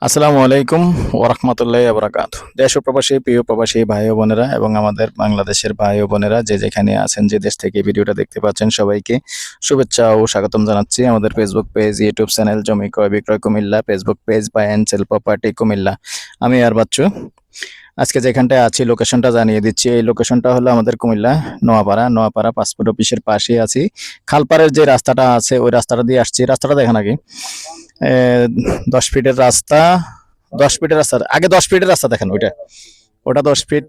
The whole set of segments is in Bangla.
আসসালামু আলাইকুম ওরহমতুল্লাহি ওবরাকাত। দেশ ও প্রবাসী প্রিয় প্রবাসী ভাই ও বোনেরা এবং আমাদের বাংলাদেশের ভাই ও বোনেরা যে যেখানে আছেন, যে দেশ থেকে ভিডিওটা দেখতে পাচ্ছেন, সবাইকে শুভেচ্ছা ও স্বাগতম জানাচ্ছি আমাদের ফেসবুক পেজ, ইউটিউব চ্যানেল জমি ক্রয় বিক্রয় Comilla, Facebook page buy and sell property Comilla. আমি আর বাচ্চু আজকে যেখানটায় আছি লোকেশনটা জানিয়ে দিচ্ছি। এই লোকেশনটা হলো আমাদের কুমিল্লা নোয়াপাড়া পাসপোর্ট অফিসের পাশেই আছি। খালপাড়ের যে রাস্তাটা আছে ওই রাস্তাটা দিয়ে আসছি। রাস্তাটা দেখেন আগে, 10 ফিটের রাস্তা। 10 ফিটের রাস্তা, আগে 10 ফিটের রাস্তা দেখেন, ওটা 10 ফিট।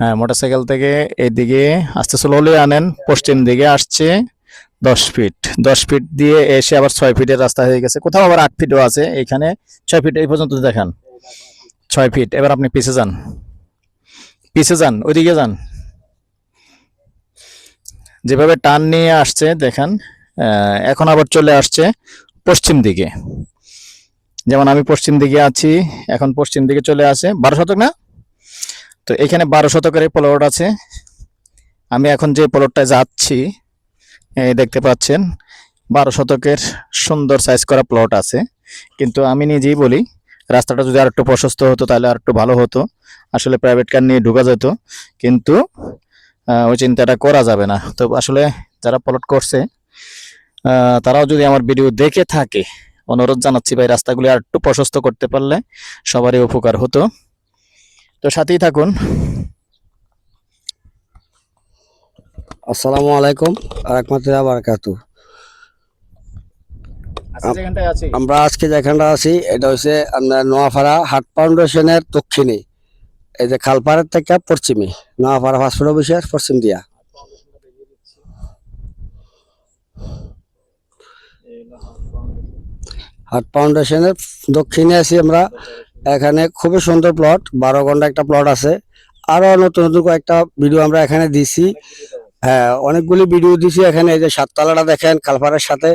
হ্যাঁ, মোটরসাইকেল থেকে এইদিকে আসতে স্লোলি আনেন, পশ্চিম দিকে আসছে 10 ফিট। 10 ফিট দিয়ে এসে আবার 6 ফিটের রাস্তা হয়ে গেছে, কোথাও আবার 8 ফিটও আছে। এখানে 6 ফিট এই পর্যন্ত দেখান, 6 ফিট। এবার আপনি পিছে যান, ওইদিকে যান, যেভাবে টান নিয়ে আসছে দেখেন। এখন আবার চলে আসছে পশ্চিম দিকে, যেমন আমি পশ্চিম দিকে আছি, এখন পশ্চিম দিকে চলে আসে 12 শতক না। তো এখানে 12 শতকের প্লট আছে। আমি এখন যে প্লটটায় যাচ্ছি, এই দেখতে পাচ্ছেন 12 শতকের সুন্দর সাইজ করা প্লট আছে। কিন্তু আমি নিজেই বলি, রাস্তাটা যদি আর একটু প্রশস্ত হতো তাহলে আর একটু ভালো হতো। আসলে প্রাইভেট কার নিয়ে ঢুকা যেত, কিন্তু ওই চিন্তাটা করা যাবে না। তো আসলে যারা প্লট করছে তারাও যদি আমার ভিডিও দেখে থাকে, অনুরোধ জানাচ্ছি ভাই, রাস্তাগুলি আর একটু প্রশস্ত করতে পারলে সবারই উপকার হতো। তো সাথেই থাকুন। আসসালামু আলাইকুম রাহমাতুল্লাহি ওয়া বারাকাতুহু। আমরা আজকে যেখানটা আছি এটা হচ্ছে আপনার নোয়াপাড়া হাট ফাউন্ডেশনের দক্ষিণে, এই যে খালপাড়ের থেকে পশ্চিমে, নোয়াপাড়া পাসপোর্ট অফিসের পশ্চিম দিয়া। হাট ফাউন্ডেশনের দক্ষিণে আছি আমরা। এখানে খুবই সুন্দর প্লট, 12 ঘন্টা একটা প্লট আছে। আরো নতুন নতুন কয়েকটা ভিডিও আমরা এখানে দিছি। হ্যাঁ, অনেকগুলি ভিডিও দিছি এখানে। এই যে সাততলাটা দেখেন খালপাড়ের সাথে,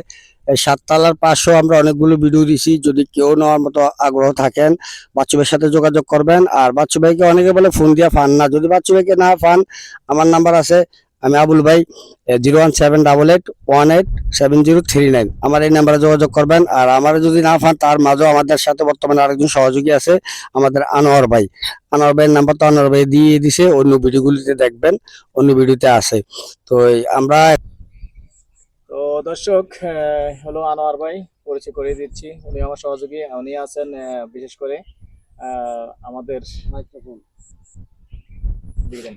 এই সাততলার পাশেও আমরা অনেকগুলো ভিডিও দিছি। যদি কেউ নেওয়ার মতো আগ্রহ থাকেন, বাচ্চু ভাইয়ের সাথে যোগাযোগ করবেন। আর বাচ্চু ভাইকে অনেকে বলে ফোন দিয়া পান না, যদি বাচ্চু ভাইকে না পান, আমার নাম্বার আছে, আমি আবুল ভাই, 01788187039। আমার এই নাম্বারে যোগাযোগ করবেন। আর আমার যদি না পান, তার মাঝেও আমাদের সাথে বর্তমানে আরেকজন সহযোগী আছে, আমাদের আনোয়ার ভাই। আনোয়ার ভাইয়ের নাম্বার তো আনোয়ার ভাই দিয়ে দিছে, অন্য ভিডিওগুলিতে দেখবেন, অন্য ভিডিওতে আছে। তো আমরা তো দর্শক, হলো আনোয়ার ভাই, পরিচয় করিয়ে দিচ্ছি। উনি আমার সহযোগী, উনি আছেন বিশেষ করে আমাদের দিবেন।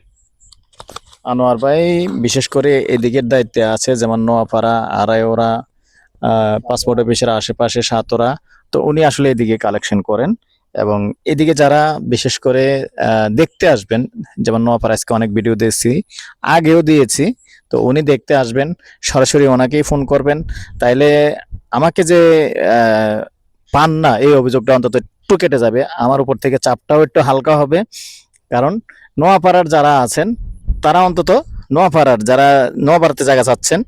আনোয়ার ভাই বিশেষ করে এদিকের দায়িত্বে আছে, যেমন নোয়াপাড়া, আড়াইওড়া, পাসপোর্ট অফিসের আশেপাশে সাতরা। তো উনি আসলে এদিকে কালেকশন করেন। এবং এদিকে যারা বিশেষ করে দেখতে আসবেন, যেমন নোয়াপাড়া আজকে অনেক ভিডিও দিয়েছি, আগেও দিয়েছি। তো উনি দেখতে আসবেন, সরাসরি ওনাকেই ফোন করবেন। তাইলে আমাকে যে পান না, এই অভিযোগটা অন্তত একটু কেটে যাবে, আমার উপর থেকে চাপটাও একটু হালকা হবে। কারণ নোয়াপাড়ার যারা আছেন তারা অন্তত, যারা নোয়াপাড়াতে জায়গা চাচ্ছেন,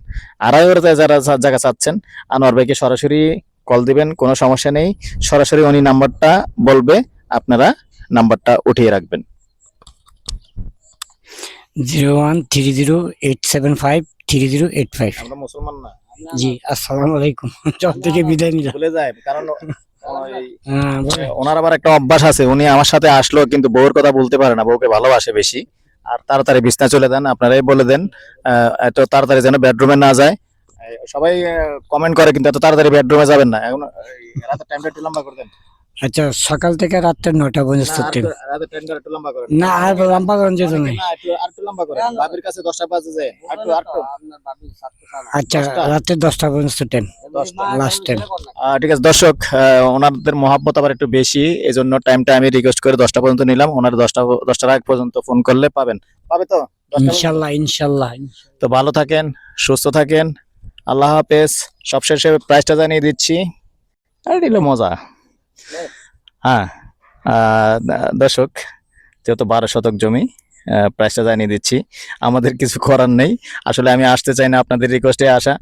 আড়াইওড়াতে যারা জায়গা চাচ্ছেন, আনোয়ার ভাইকে সরাসরি কল দিবেন, কোনো সমস্যা নেই। সরাসরি উনি নাম্বারটা বলবে, আপনারা নাম্বারটা উঠিয়ে রাখবেন। 013087530855। আমরা মুসলমান না। জি, আসসালামু আলাইকুম। জব থেকে বিদায় নিলাম। ভুলে যায়, কারণ বলেন। ওনার আবার একটা অভ্যাস আছে, উনি আমার সাথে আসলো কিন্তু বউর কথা বলতে পারে না, বউকে ভালোবাসে বেশি। আর তাড়াতাড়ি বিছনায় চলে দেন, আপনারাই বলে দেন এত তাড়াতাড়ি যেন বেডরুমে না যায়। সবাই কমেন্ট করে, কিন্তু এত তাড়াতাড়ি বেডরুমে যাবেন না। এখন রাতের টাইমটা একটু লম্বা করে দেন। আচ্ছা, সকাল থেকে রাত্রে 9টা পর্যন্ত টাইম। রাতের টাইমটা একটু লম্বা করেন। না, আর লম্বা করার যেত নাই। না, একটু লম্বা করেন। ভাবির কাছে 10টা বাজে যায়, একটু আচ্ছা, রাতে 10টা পর্যন্ত টাইম, লাস্ট টাইম। ঠিক আছে দর্শক, ওনাদের মহাব্বত আবার একটু বেশি, এই জন্য টাইমটা আমি রিকোয়েস্ট করে 10টা পর্যন্ত নিলাম। ওনার 10টার আগ পর্যন্ত ফোন করলে পাবে তো 10টা পর্যন্ত? ইনশাল্লাহ। তো ভালো থাকেন, সুস্থ থাকেন, আল্লাহ হাফেজ। সবশেষে প্রাইসটা জানিয়ে দিচ্ছি, আর দিল মজা। হ্যাঁ, দর্শক, যেহেতু 12 শতক জমি, প্রাইসটা জানিয়ে দিচ্ছি। আমাদের কিছু করার নেই, আসলে আমি আসতে চাই না, আপনাদের রিকোয়েস্টে আসা।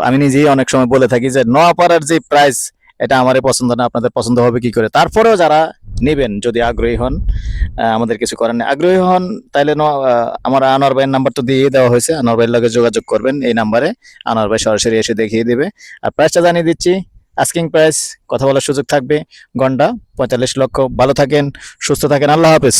আমি নিজেই অনেক সময় বলে থাকি যে নোয়াপাড়ার যে প্রাইস, এটা আমারই পছন্দ না, আপনাদের পছন্দ হবে কি করে। তারপরেও যারা নেবেন, যদি আগ্রহী হন, আমাদের কিছু করার নেই। আগ্রহী হন তাইলে আমার আনোয়ার ভাইয়ের নাম্বার তো দিয়ে দেওয়া হয়েছে, আনোয়ার ভাইয়ের লগে যোগাযোগ করবেন এই নাম্বারে। আনোয়ার ভাই সরাসরি এসে দেখিয়ে দেবে। আর প্রাইসটা জানিয়ে দিচ্ছি, আস্কিং প্রাইস কথা বলার সুযোগ থাকবে, গন্ডা 45 লক্ষ। ভালো থাকেন, সুস্থ থাকেন, আল্লাহ হাফেজ।